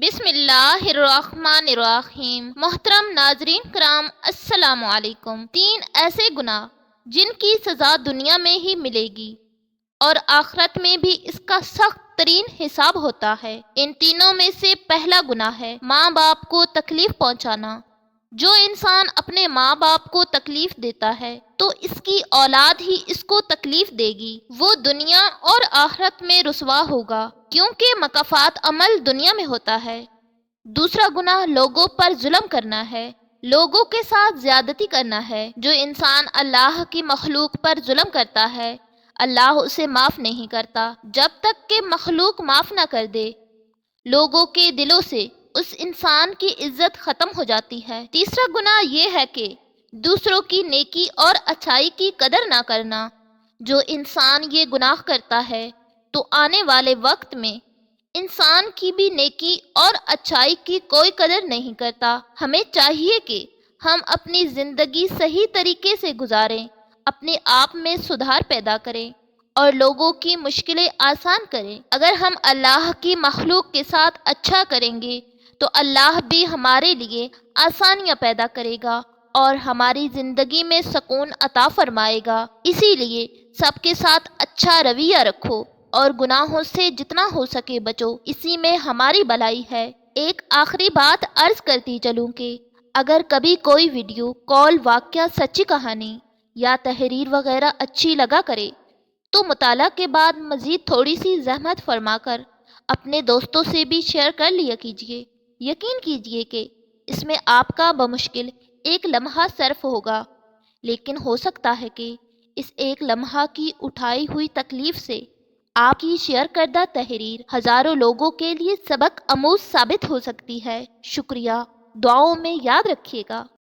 بسم اللہ الرحمن الرحیم۔ محترم ناظرین کرام، السلام علیکم۔ 3 ایسے گناہ جن کی سزا دنیا میں ہی ملے گی اور آخرت میں بھی اس کا سخت ترین حساب ہوتا ہے۔ ان تینوں میں سے پہلا گناہ ہے ماں باپ کو تکلیف پہنچانا۔ جو انسان اپنے ماں باپ کو تکلیف دیتا ہے تو اس کی اولاد ہی اس کو تکلیف دے گی۔ وہ دنیا اور آخرت میں رسوا ہوگا، کیونکہ مکافات عمل دنیا میں ہوتا ہے۔ دوسرا گناہ لوگوں پر ظلم کرنا ہے، لوگوں کے ساتھ زیادتی کرنا ہے۔ جو انسان اللہ کی مخلوق پر ظلم کرتا ہے، اللہ اسے معاف نہیں کرتا جب تک کہ مخلوق معاف نہ کر دے۔ لوگوں کے دلوں سے اس انسان کی عزت ختم ہو جاتی ہے۔ تیسرا گناہ یہ ہے کہ دوسروں کی نیکی اور اچھائی کی قدر نہ کرنا۔ جو انسان یہ گناہ کرتا ہے تو آنے والے وقت میں انسان کی بھی نیکی اور اچھائی کی کوئی قدر نہیں کرتا۔ ہمیں چاہیے کہ ہم اپنی زندگی صحیح طریقے سے گزاریں، اپنے آپ میں سدھار پیدا کریں اور لوگوں کی مشکلیں آسان کریں۔ اگر ہم اللہ کی مخلوق کے ساتھ اچھا کریں گے تو اللہ بھی ہمارے لیے آسانیاں پیدا کرے گا اور ہماری زندگی میں سکون عطا فرمائے گا۔ اسی لیے سب کے ساتھ اچھا رویہ رکھو اور گناہوں سے جتنا ہو سکے بچو، اسی میں ہماری بھلائی ہے۔ ایک آخری بات عرض کرتی چلوں کہ اگر کبھی کوئی ویڈیو کال، واقعہ، سچی کہانی یا تحریر وغیرہ اچھی لگا کرے تو مطالعہ کے بعد مزید تھوڑی سی زحمت فرما کر اپنے دوستوں سے بھی شیئر کر لیا کیجیے۔ یقین کیجیے کہ اس میں آپ کا بمشکل ایک لمحہ صرف ہوگا، لیکن ہو سکتا ہے کہ اس ایک لمحہ کی اٹھائی ہوئی تکلیف سے آپ کی شیئر کردہ تحریر ہزاروں لوگوں کے لیے سبق آموز ثابت ہو سکتی ہے۔ شکریہ، دعاؤں میں یاد رکھیے گا۔